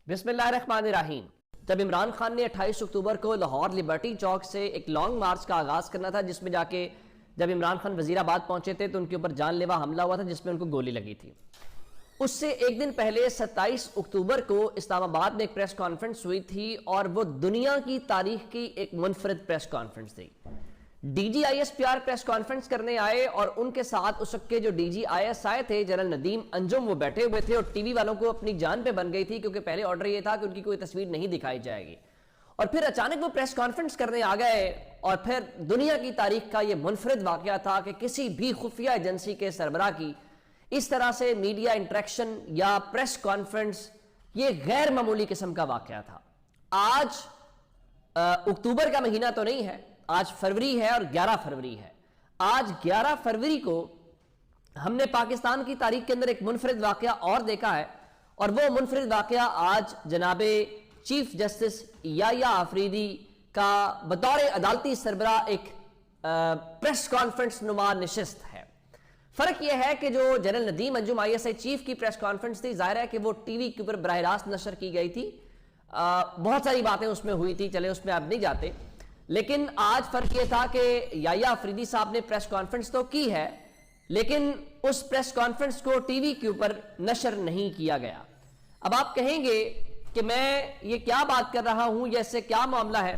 بسم اللہ الرحمن الرحیم۔ جب عمران خان نے 28 اکتوبر کو لاہور لبرٹی چوک سے ایک لانگ مارچ کا آغاز کرنا تھا، جس میں جا کے جب عمران خان وزیر آباد پہنچے تھے تو ان کے اوپر جان لیوا حملہ ہوا تھا جس میں ان کو گولی لگی تھی۔ اس سے ایک دن پہلے 27 اکتوبر کو اسلام آباد میں ایک پریس کانفرنس ہوئی تھی، اور وہ دنیا کی تاریخ کی ایک منفرد پریس کانفرنس تھی۔ D G I S P R press conference کرنے آئے، اور ان کے ساتھ اس وقت کے جو ڈی جی آئی ایس آئے تھے جنرل ندیم انجم، وہ بیٹھے ہوئے تھے، اور ٹی وی والوں کو اپنی جان پہ بن گئی تھی کیونکہ پہلے آرڈر یہ تھا کہ ان کی کوئی تصویر نہیں دکھائی جائے گی، اور پھر اچانک وہ پریس کانفرنس کرنے آ گئے۔ اور پھر دنیا کی تاریخ کا یہ منفرد واقعہ تھا کہ کسی بھی خفیہ ایجنسی کے سربراہ کی اس طرح سے میڈیا انٹریکشن یا پریس کانفرنس، یہ غیر معمولی قسم کا واقعہ تھا۔ آج اکتوبر کا مہینہ تو نہیں ہے، آج فروری ہے، اور 11 فروری ہے۔ آج 11 فروری کو ہم نے پاکستان کی تاریخ کے اندر ایک منفرد واقعہ اور دیکھا ہے، اور وہ منفرد واقعہ آج جناب چیف جسٹس یحییٰ آفریدی کا بطور عدالتی سربراہ ایک پریس کانفرنس نما نشست ہے۔ فرق یہ ہے کہ جو general Nadeem Anjum I S I chief کی پریس کانفرنس تھی، ظاہر ہے کہ وہ ٹی وی کے اوپر براہ راست نشر کی گئی تھی، بہت ساری باتیں اس میں ہوئی تھی، چلے اس میں اب نہیں جاتے، لیکن آج فرق یہ تھا کہ یحییٰ آفریدی صاحب نے پریس کانفرنس تو کی ہے، لیکن اس پریس کانفرنس کو ٹی وی کے اوپر نشر نہیں کیا گیا۔ اب آپ کہیں گے کہ میں یہ کیا بات کر رہا ہوں یا اس سے کیا معاملہ ہے،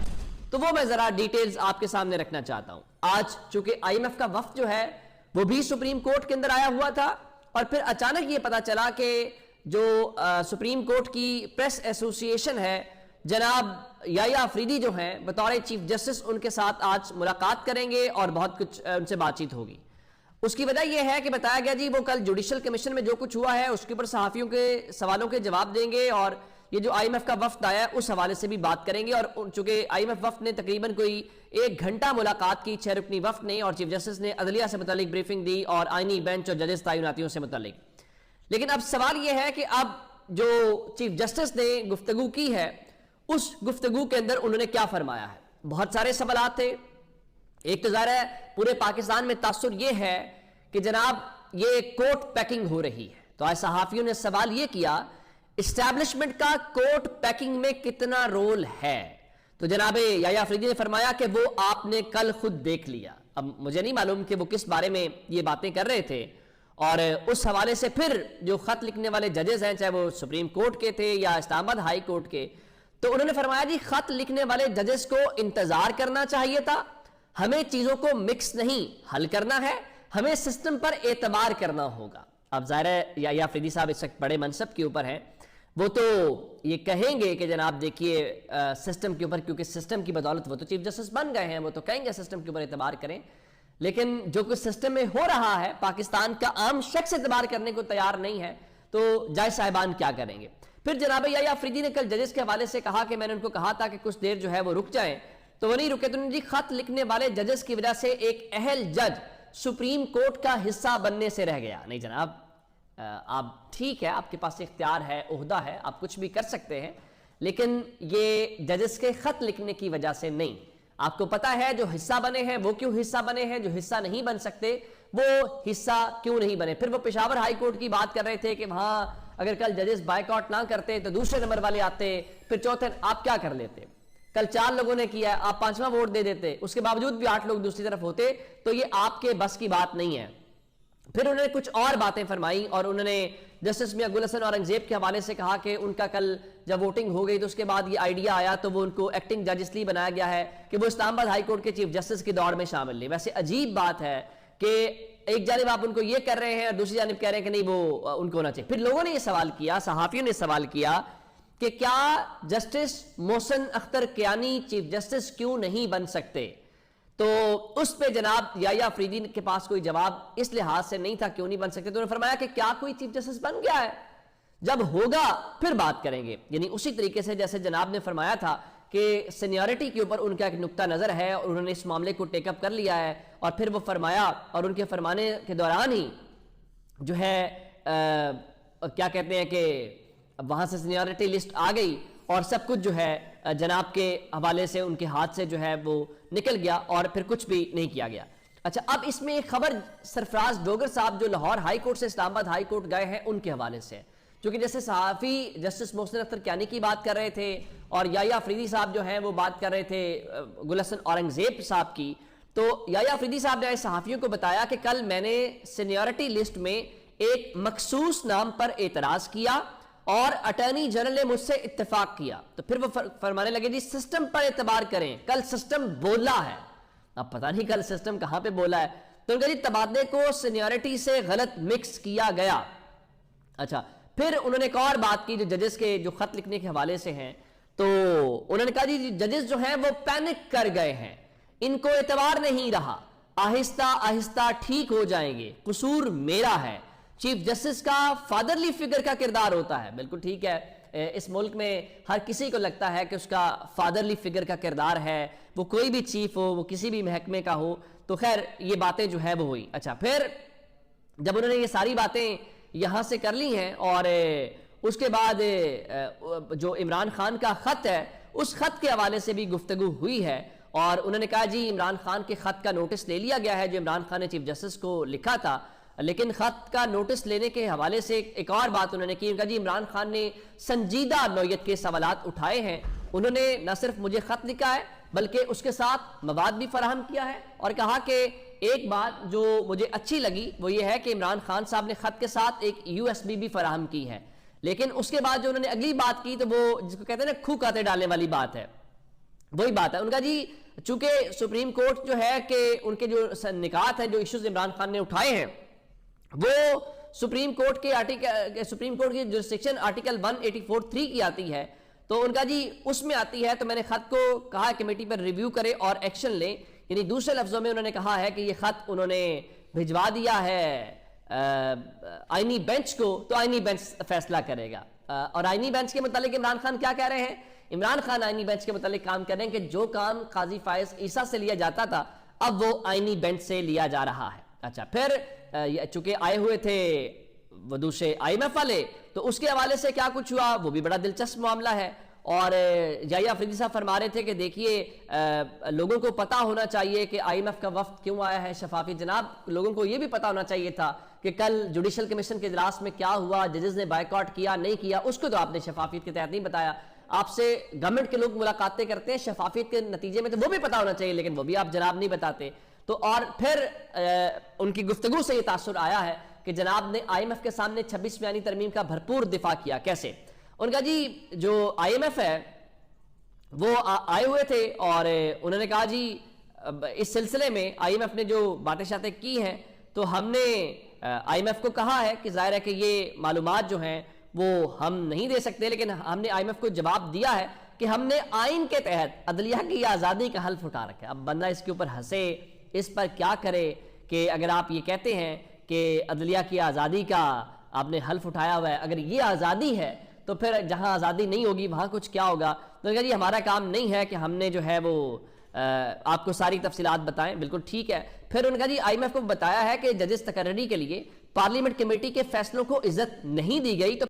تو وہ میں ذرا ڈیٹیلز آپ کے سامنے رکھنا چاہتا ہوں۔ آج چونکہ آئی ایم ایف کا وفد جو ہے وہ بھی سپریم کورٹ کے اندر آیا ہوا تھا، اور پھر اچانک یہ پتا چلا کہ جو سپریم کورٹ کی پریس ایسوسی ایشن ہے، جناب یحییٰ آفریدی جو ہیں بطور چیف جسٹس، ان کے ساتھ آج ملاقات کریں گے اور بہت کچھ ان سے بات چیت ہوگی۔ اس کی وجہ یہ ہے کہ بتایا گیا جی وہ کل جوڈیشل کمیشن میں جو کچھ ہوا ہے اس کے اوپر صحافیوں کے سوالوں کے جواب دیں گے، اور یہ جو آئی ایم ایف کا وفد آیا ہے اس حوالے سے بھی بات کریں گے۔ اور چونکہ آئی ایم ایف وفد نے تقریباً کوئی 1 گھنٹہ ملاقات کی 6 رکنی وفد نے، اور چیف جسٹس نے عدلیہ سے متعلق بریفنگ دی اور آئینی بینچ اور ججز تعیناتیوں سے متعلق۔ لیکن اب سوال یہ ہے کہ اب جو چیف جسٹس نے گفتگو کی ہے، اس گفتگو کے اندر انہوں نے کیا فرمایا ہے؟ بہت سارے سوالات تھے۔ ایک تو ظاہر ہے پورے پاکستان میں تاثر یہ ہے کہ جناب یہ کوٹ پیکنگ ہو رہی ہے، تو آج صحافیوں نے سوال یہ کیا اسٹیبلشمنٹ کا کوٹ پیکنگ میں کتنا رول ہے؟ تو جناب یحییٰ آفریدی نے فرمایا کہ وہ آپ نے کل خود دیکھ لیا۔ اب مجھے نہیں معلوم کہ وہ کس بارے میں یہ باتیں کر رہے تھے، اور اس حوالے سے پھر جو خط لکھنے والے ججز ہیں، چاہے وہ سپریم کورٹ کے تھے یا اسلام آباد ہائی کورٹ کے، تو انہوں نے فرمایا جی خط لکھنے والے ججز کو انتظار کرنا چاہیے تھا، ہمیں چیزوں کو مکس نہیں حل کرنا ہے، ہمیں سسٹم پر اعتبار کرنا ہوگا۔ اب ظاہر ہے یحییٰ آفریدی صاحب اس وقت بڑے منصب کے اوپر ہیں، وہ تو یہ کہیں گے کہ جناب دیکھیے سسٹم کے اوپر، کیونکہ سسٹم کی بدولت وہ تو چیف جسٹس بن گئے ہیں، وہ تو کہیں گے سسٹم کے اوپر اعتبار کریں، لیکن جو کچھ سسٹم میں ہو رہا ہے پاکستان کا عام شخص اعتبار کرنے کو تیار نہیں ہے، تو جج صاحبان کیا کریں گے؟ پھر جناب یحییٰ آفریدی نے کل ججز کے حوالے سے کہا کہ میں نے ان کو کہا تھا کہ کچھ دیر جو ہے وہ رک جائیں، تو وہ نہیں رکے، تو انہوں نے جی خط لکھنے والے ججز کی وجہ سے ایک اہل جج سپریم کورٹ کا حصہ بننے سے رہ گیا۔ نہیں جناب، آپ ٹھیک ہے، آپ کے پاس اختیار ہے، عہدہ ہے، آپ کچھ بھی کر سکتے ہیں، لیکن یہ ججز کے خط لکھنے کی وجہ سے نہیں۔ آپ کو پتا ہے جو حصہ بنے ہیں وہ کیوں حصہ بنے ہیں، جو حصہ نہیں بن سکتے وہ حصہ کیوں نہیں بنے۔ پھر وہ پشاور ہائی کورٹ کی بات کر رہے تھے کہ وہاں اگر کل ججز بائیکاٹ نہ کرتے تو دوسرے نمبر والے آتے، پھر چوتھے آپ کیا کر لیتے؟ کل 4 لوگوں نے کیا ہے، آپ 5واں ووٹ دے دیتے، اس کے باوجود بھی 8 لوگ دوسری طرف ہوتے، تو یہ آپ کے بس کی بات نہیں ہے۔ پھر انہوں نے کچھ اور باتیں فرمائی، اور انہوں نے جسٹس میاں گل حسن اورنگزیب کے حوالے سے کہا کہ ان کا کل جب ووٹنگ ہو گئی تو اس کے بعد یہ آئیڈیا آیا، تو وہ ان کو ایکٹنگ جج اس لیے بنایا گیا ہے کہ وہ اسلام آباد ہائی کورٹ کے چیف جسٹس کی دوڑ میں شامل نہیں۔ ویسے عجیب بات ہے کہ ایک جانب آپ ان کو یہ کر رہے ہیں اور دوسری جانب کہہ رہے ہیں کہ نہیں وہ ان کو ہونا چاہیے۔ پھر لوگوں نے یہ سوال کیا، صحافیوں نے سوال کیا کہ کیا justice Mohsin Akhtar Kayani chief justice کیوں نہیں بن سکتے؟ تو اس پہ جناب یحییٰ آفریدی کے پاس کوئی جواب اس لحاظ سے نہیں تھا کیوں نہیں بن سکتے، تو انہوں نے فرمایا کہ کیا کوئی چیف جسٹس بن گیا ہے؟ جب ہوگا پھر بات کریں گے۔ یعنی اسی طریقے سے جیسے جناب نے فرمایا تھا کہ سینیورٹی کے اوپر ان کا ایک نقطہ نظر ہے، اور انہوں نے اس معاملے کو ٹیک اپ کر لیا ہے، اور پھر وہ فرمایا، اور ان کے فرمانے کے دوران ہی جو ہے کیا کہتے ہیں کہ وہاں سے سینیورٹی لسٹ آ گئی، اور سب کچھ جو ہے جناب کے حوالے سے ان کے ہاتھ سے جو ہے وہ نکل گیا، اور پھر کچھ بھی نہیں کیا گیا۔ اچھا، اب اس میں ایک خبر سرفراز ڈوگر صاحب جو لاہور ہائی کورٹ سے اسلام آباد ہائی کورٹ گئے ہیں ان کے حوالے سے، چونکہ جیسے صحافی جسٹس محسن اختر کیانی کی بات کر رہے تھے اور یحییٰ افریدی صاحب جو ہیں وہ بات کر رہے تھے گل حسن اورنگزیب صاحب کی، تو یحییٰ افریدی صاحب نے صحافیوں کو بتایا کہ کل میں نے سینیورٹی لسٹ میں ایک مخصوص نام پر اعتراض کیا اور اٹارنی جنرل نے مجھ سے اتفاق کیا، تو پھر وہ فرمانے لگے جی سسٹم پر اعتبار کریں، کل سسٹم بولا ہے۔ اب پتہ نہیں کل سسٹم کہاں پہ بولا ہے، تو ان کا جی تبادلے کو سینیورٹی سے غلط مکس کیا گیا۔ اچھا، پھر انہوں نے ایک اور بات کی جو ججز کے جو خط لکھنے کے حوالے سے ہیں، تو انہوں نے کہا جی ججز جو ہیں وہ پینک کر گئے ہیں، ان کو اعتبار نہیں رہا، آہستہ آہستہ ٹھیک ہو جائیں گے، قصور میرا ہے۔ چیف جسٹس کا فادرلی فگر کا کردار ہوتا ہے، بالکل ٹھیک ہے، اس ملک میں ہر کسی کو لگتا ہے کہ اس کا فادرلی فگر کا کردار ہے، وہ کوئی بھی چیف ہو، وہ کسی بھی محکمے کا ہو، تو خیر یہ باتیں جو ہے وہ ہوئی۔ اچھا، پھر جب انہوں نے یہ ساری باتیں یہاں سے کر لی ہیں اور اس کے بعد جو عمران خان کا خط ہے اس خط کے حوالے سے بھی گفتگو ہوئی ہے، اور انہوں نے کہا جی عمران خان کے خط کا نوٹس لے لیا گیا ہے جو عمران خان نے چیف جسٹس کو لکھا تھا، لیکن خط کا نوٹس لینے کے حوالے سے ایک اور بات انہوں نے کی، ان کا جی عمران خان نے سنجیدہ نوعیت کے سوالات اٹھائے ہیں، انہوں نے نہ صرف مجھے خط لکھا ہے بلکہ اس کے ساتھ مواد بھی فراہم کیا ہے، اور کہا کہ ایک بات جو مجھے اچھی لگی وہ یہ ہے کہ عمران خان صاحب نے خط کے ساتھ ایک USB بھی فراہم کی ہے، لیکن اس کے بعد جو انہوں نے اگلی بات کی تو وہ جس کو کہتے ہیں نا کھو کھاتے ڈالنے والی بات ہے، وہی بات ہے۔ ان کا جی چونکہ سپریم کورٹ جو ہے کہ ان کے جو نکات ہیں جو ایشوز عمران خان نے اٹھائے ہیں وہ سپریم کورٹ کی جورسڈکشن آرٹیکل 184(3) کی آتی ہے، تو ان کا جی اس میں آتی ہے، تو میں نے خط کو کہا کمیٹی پر ریویو کرے اور ایکشن لیں، یعنی دوسرے لفظوں میں انہوں نے کہا ہے کہ یہ خط انہوں نے بھجوا دیا ہے آئینی بینچ کو، تو آئینی بینچ فیصلہ کرے گا۔ اور آئینی بینچ کے متعلق عمران خان کیا کہہ رہے ہیں؟ عمران خان آئینی بینچ کے متعلق کام کر رہے ہیں کہ جو کام قاضی فائز عیسیٰ سے لیا جاتا تھا اب وہ آئینی بینچ سے لیا جا رہا ہے۔ اچھا، پھر چونکہ آئے ہوئے تھے وہ دوسرے IMF والے، تو اس کے حوالے سے کیا کچھ ہوا وہ بھی بڑا دلچسپ معاملہ ہے، اور یحییٰ افریدی صاحب فرما رہے تھے کہ دیکھیے لوگوں کو پتا ہونا چاہیے کہ IMF کا وفد کیوں آیا ہے، شفافی، جناب لوگوں کو یہ بھی پتا ہونا چاہیے تھا کہ کل جوڈیشل کمیشن کے اجلاس میں کیا ہوا، ججز نے بائیکاٹ کیا نہیں کیا، اس کو تو آپ نے شفافیت کے تحت نہیں بتایا۔ آپ سے گورنمنٹ کے لوگ ملاقاتیں کرتے ہیں شفافیت کے نتیجے میں، تو وہ بھی پتا ہونا چاہیے، لیکن وہ بھی آپ جناب نہیں بتاتے۔ تو اور پھر ان کی گفتگو سے یہ تاثر آیا ہے کہ جناب نے IMF کے سامنے 26 بیانی ترمیم کا بھرپور دفاع کیا۔ کیسے؟ ان کا جی جو IMF ہے وہ آئے ہوئے تھے اور انہوں نے کہا جی اس سلسلے میں IMF نے جو باتیں شاتیں کی ہیں تو ہم نے IMF کو کہا ہے کہ ظاہر ہے کہ یہ معلومات جو ہیں وہ ہم نہیں دے سکتے، لیکن ہم نے IMF کو جواب دیا ہے کہ ہم نے آئین کے تحت عدلیہ کی آزادی کا حلف اٹھا رکھا ہے۔ اب بندہ اس کے اوپر ہنسے، اس پر کیا کرے کہ اگر آپ یہ کہتے ہیں کہ عدلیہ کی آزادی کا آپ نے حلف اٹھایا ہوا ہے، اگر یہ آزادی ہے تو پھر جہاں آزادی نہیں ہوگی وہاں کچھ کیا ہوگا؟ تو جی ہمارا کام نہیں ہے کہ ہم نے جو ہے وہ آپ کو ساری تفصیلات بتائیں، بالکل ٹھیک ہے۔ پھر ان کا جی IMF کو بتایا ہے کہ ججز تقرری کے لیے پارلیمنٹ کمیٹی کے فیصلوں کو عزت نہیں دی گئی، تو